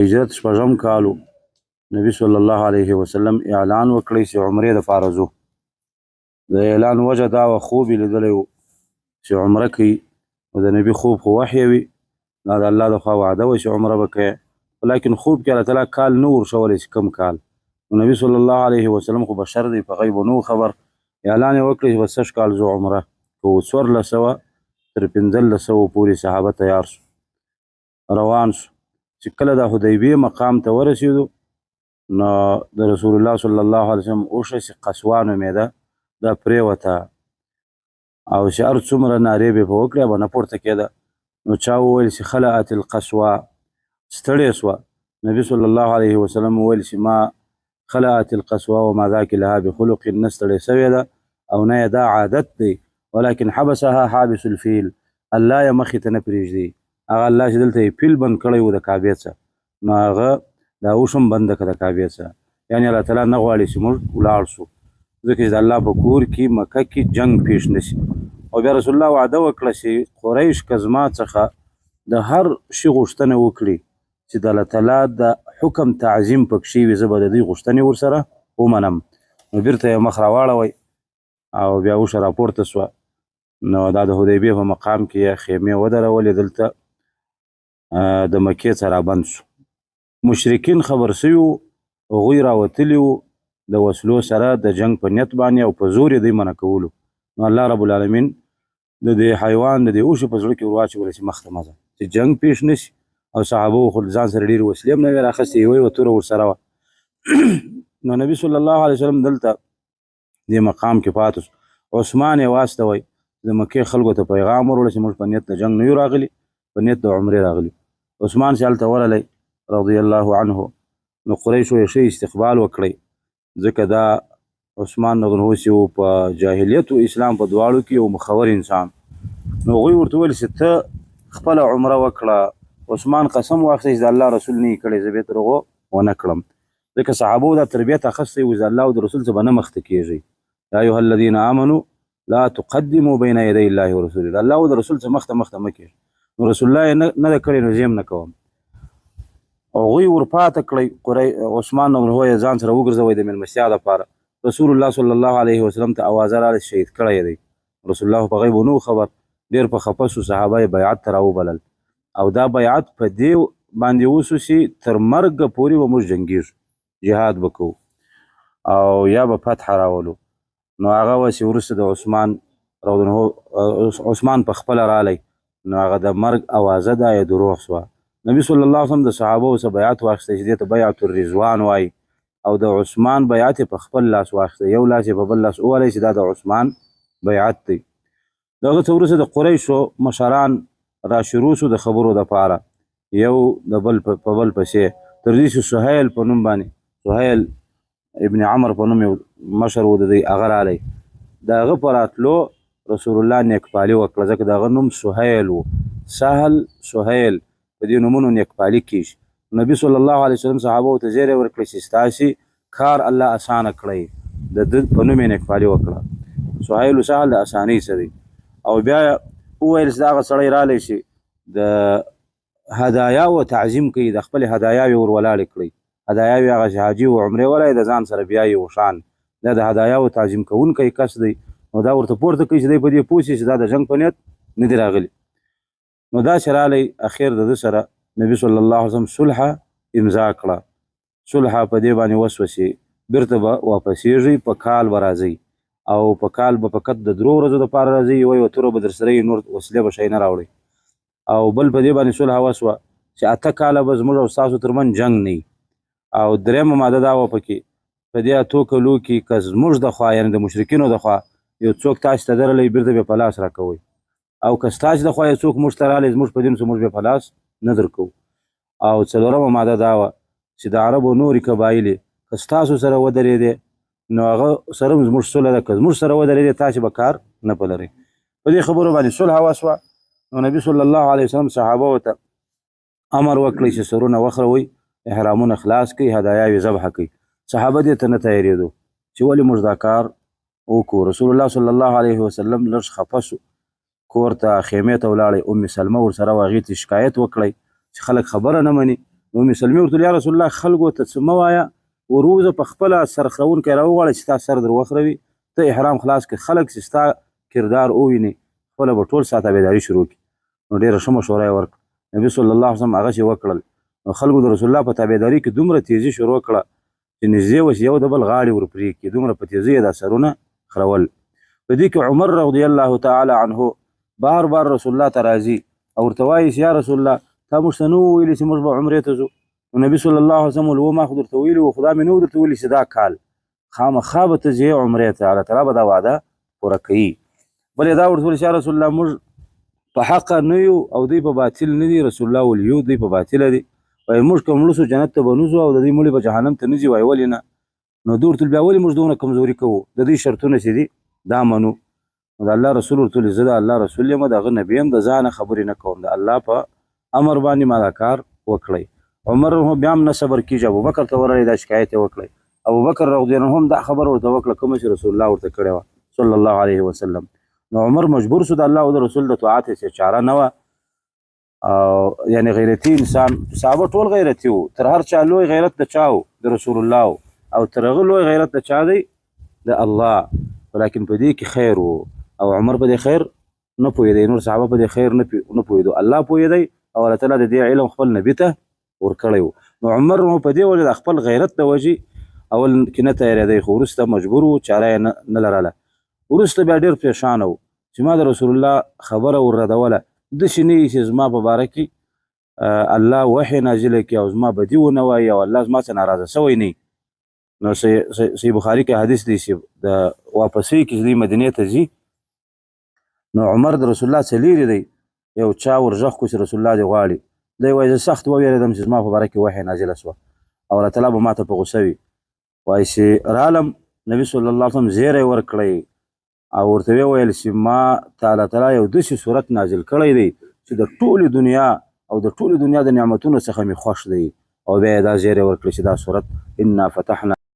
هجرت شپږم کالو نبی صلی الله علیه وسلم اعلان وکړی چې عمرې دپاره ځو. د اعلان وجه دا وه خوب یې لیدلی و چې عمره کوي، نو د نبي خوب خو وحی وي، دا د الله د خوا وعده وه چې عمره به کوې، ولیکن خوب کې الله تعالی کال نه ورښولی چې کوم کال. نو نبي صلی الله علیه وسلم خو بشر دی، په غیبو نه خبر. اعلان یې وکړی چې به سږ کال ځو عمره کوو. 1400 تر 1500 پورې صحابه تیار شو، روان شو. چې کله د حدیبیې مقام ته ورسېدو نو د رسول الله صلی الله علیه وسلم اوښه چې قصوا نومېده دا پرېوته، او چې هر څومره نارې به یې په وکړې به نه پورته کېده. نو چا وویل چې خلعت القصوا، ستړې شوه. نبي صلی الله علیه وسلم وویل چې ما خلعت القصوا وما ذاک لها بخلق، نه ستړې سوې ده او نه یې دا عادت دی، ولکن حبسها حابس الفیل، الله یې مخې ته نه پرېږدي. هغه الله چې دلته یې فیل بند کړی و د کعبې څخه، نو هغه دا اوښ هم بنده کړه د کعبې څخه. یعنې الله تعالی نه غواړي چې موږ ولاړ شو، ځکه چې د الله په کور کې مکه کې جنګ پیښ نه شي. او بیا رسول الله وعده وکړه چې قریش که زما څخه د هر شي غوښتنه وکړي چې د الله تعالی د حکم تعظیم پکې وي، زه به د دوی غوښتنې ورسره ومنم. نو بیرته یې مخ راواړوئ او بیا اوښه راپورته سوه. نو دا د حدیبیې په مقام کې یې خیمې ودرولې، دلته د مکې څخه رابند شو. مشرکین خبر سوي وو، هغوی راوتلي وو د وسلو سره د جنګ په نیت باندې، او په زور یې دوی منع کولو. نو الله رب العالمین د دې حیوان د دې اوښې په زړه کې ورواچولی چې مخ ته مه ځه، چې جنګ پیښ نه شي. او صحابو خو ځان سره ډېرې وسلې هم نه وې راخیستې، یوه یوه توره ورسره وه. نو نبي صلی الله علیه وسلم دلته دې مقام کې پاتې شو. عثمان یې واستوئ، د مکې خلکو ته پیغام وروړه چې موږ په نیت د جنګ نه یو راغلي، په نیت د عمرې راغلي. عثمان چې هلته ورغلی رضی الله عنه، نو قریشو یې ښه استقبال وکړی، ځکه دا عثمان نغنوسي و په جاهلیت و اسلام په دواړو کې یو مخور انسان. نو هغوی ورته وویل چې ته خپله عمره وکړه. عثمان قسم واخیستی چې د الله رسول نه یې کړی، زه بیا تر هغو ونه کړم، ځکه صحابو دا تربیت اخیستی و چې د الله او د رسول څخه به نه مخته کېږئ. یا ایها الذین آمنوا لا تقدموا بین یدی الله ورسوله، د الله او د رسول څخه مخته مخته مه کېږئ. نو رسول الله یې نه ده کړې، نو زه هم نه کوم. هغوی ورپاته کړئ، عثمان نو یې ځان سره وګرځوئ د مېلمستیا دپاره. رسول الله صلی الله علیه وسلم ته اوازه راغله شهید کړی دی. رسول الله په غیبو نه خبر، ډېر په خفه سو، صحابه یې بیعت ته راوبلل، او دا بیعت په دې باندې وسو چې تر مرګه پورې به موږ جنګېږو، جهاد به کوو او یا به فتح راولو. نو هغه وه چې وروسته د عثمان په خپله رالی، نو هغه د مرګ اوازه دا یې دروغ سوه. نبي صلی الله علیه وسلم د صحابو څخه بیعت واخیستی چې دې ته بیعت الرضوان وایي، او د عثمان بیعت یې په خپل لاس واخیستی، یو لاس یې په بل لاس ووهلی چې دا د عثمان بیعت دی. د هغه څه وروسته د قریشو مشران راشروع سو د خبرو دپاره، یو د بل په بل پسې، تر دې چې سهیل په نوم باندې، سهیل ابن عمر په نوم یو مشر و د دوی، هغه رالی. د هغه په راتلو رسول الله نیکپالي وکړه، ځکه د هغه نوم سهیل و، سهل سهیل، په دې نومونو نیکپالي کېږي. نبي صلی الله علیه وسلم صحابو ته زیری ورکړی چې ستاسې کار الله اسانه کړی، د ده په نوم یې نیکپالي وکړه. سهیل و سهل د اسانۍ څه دی. او بیا وویل چې دغه سړی رالی چې د هدایاو تعظیم کوي، د خپلې هدایاوې ور ولاړې کړئ. هدایاوې هغه چې حاجي و عمرې ولی د ځان سره بیایي وشان، دا د هدایاو تعظیم کوونکی کس دی. نو دا ورته پورته کوي چې دی په دې پوه شي چې دا د جنګ په نیت نه دی راغلي. نو داسې رالی، اخر د ده سره نبي صلی الله علیه وسلم صلحه امضا کړه. صلحه په دې باندې وسوه چې بیرته به واپسېږئ، په کال به راځئ، او په کال به فقط د 3 ورځو دپاره راځئ، یوه یوه توره به در سره یې، نور وسلې به شی نه راوړئ. او بل په دې باندې صلحه وسوه چې 8 کاله به زموږ او ستاسو ترمنځ جنګ نه وي. او درېیمه ماده دا وه پکې، په دې 8 کلو کې که زموږ د خوا، یعنې د مشرکینو د خوا یو څوک تاسې ته درغلی، بیرته بیا په لاس راکوئ، او که ستاسې د خوا یو څوک موږ ته رالی زموږ په دین څه، موږ بیا په لاس نه درکوو. او 4مه ماده دا وه چې د عربو نورې قبایلې که ستاسو سره ودرېدې، نو هغه سره هم زموږ صلح ده، که زموږ سره ودرېدې تاسې به کار نه پلرئ. په دې خبرو باندې صلح وسوه. نو نبي صلی الله علیه وسلم صحابو ته امر وکړی چې سرونه وخروئ، احرامونه خلاص کړئ، هدایاوې ذبحه کړئ. صحابه دې ته نه تیارېدو چې ولې موږ دا کار وکړو. رسول الله صلی الله علیه وسلم لږ خفه سو، کور ته خیمې ته ولاړی. ام سلمه ورسره وه، هغې ته شکایت وکړی چې خلک خبره نه مني، ام سلمې ورته یا رسول الله خلکو ته څه مه وایه وروځه په خپله سر خرونکی راوغواړه چې ستا سر در وخروي ته احرام خلاص کړې خلک چې ستا کردار وویني خپله به ټول ستا تابعداري شروع کړي نو ډېره ښه مشوره یې ورکړه نبي صلی الله علیه وسلم هغسې وکړل نو خلکو د رسول الله په تابعداري کې دومره تیزي شروع کړه چې نږدې وه چې یو د بل غاړې ور پرې کړي دومره په تیزۍ یې دا سرونه خرول په دې کې عمر رضی الله تعالی عنه بار بار رسول الله ته راځي او ورته وایي چې یا رسول الله تا موږ ته نه وویلي چې موږ به عمرې ته ځو نو نبي صلی الله علیه وسلم ویل ما خو درته ویلي وو خو دا مې نه و درته ویلي چې دا کال خامخا به ته ځې عمرې ته الله تعالی به دا وعده پوره کوي بل یې دا ورته ویل چې یا رسول الله موږ په حقه نه یو او دوی په باطل نه دي رسول الله ویل یو دوی په باطله دي وایي موږ که مړه سو جنت ته به نه ځو او د دوی مړي به جهنم ته نه ځي وایي ولې نه نو دوی ورته بیا ولې موږ دونه کمزوري کوو د دوی شرطونه چې دي دا منو نو د الله رسول ورته ویل زه د الله رسول یم د هغه نبي یم د ځانه خبرې نه کوم د الله په امر باندې ما دا کار وکړی عمر بیا هم نه صبر کېږي ابوبکر ته ورغی دا شکایت یې وکړی ابوبکر رضی الله عنه هم دا خبر ورته وکړه کومه چې رسول الله ورته کړې وه صلی الله علیه وسلم نو عمر مجبور شو د الله او د رسول د طاعت هېڅ چاره نه وه او یعنی غیرتي انسان صحابه ټول غیرتي وو تر هر چا لوی غیرت د چا و د رسول الله او تر هغه لوی غیرت د چا دی د الله ولیکن په دې کې خیر و او عمر په دې خیر نه پوهېدی نور صحابه په دې خیر نه پوهېدو الله پوهېدی او الله تعالی د دې علم خپل نبي ته ورکړی و نو عمر نو په دې وجه د خپل غیرت د وجې اول کې نه تیارېدی خو وروسته مجبور و چاره یې نه لرله وروسته بیا ډېر پریشانه و چې ما د رسول الله خبره ورردوله داسې نه وي چې زما په باره کې الله وحی نازله کړي او زما بدي ونه وایي او الله زما څخه ناراضه سوی نه نو صحیح بخاري کې حدیث دی چې د واپسۍ کې چې دوی مدینې ته ځي نو عمر د رسول الله څخه لیرې دی یو چا ورغږ کړو چې رسول الله دې غواړي دی وایي زه سخت وویرېدم چې زما په باره کې وحی نازله سوه او الله تعالی به ما ته په غوسه وي وایي چې رالم نبي صلی الله علیه وسلم زیری ورکړی او ورته ویې ویل چې ما ته الله تعالی یو داسې صورت نازل کړی دی چې د ټولې دنیا او د ټولې دنیا د نعمتونو څخه مې خوښ دی او بیا یې دا زیری ورکړی چې دا صورت انا فتحنا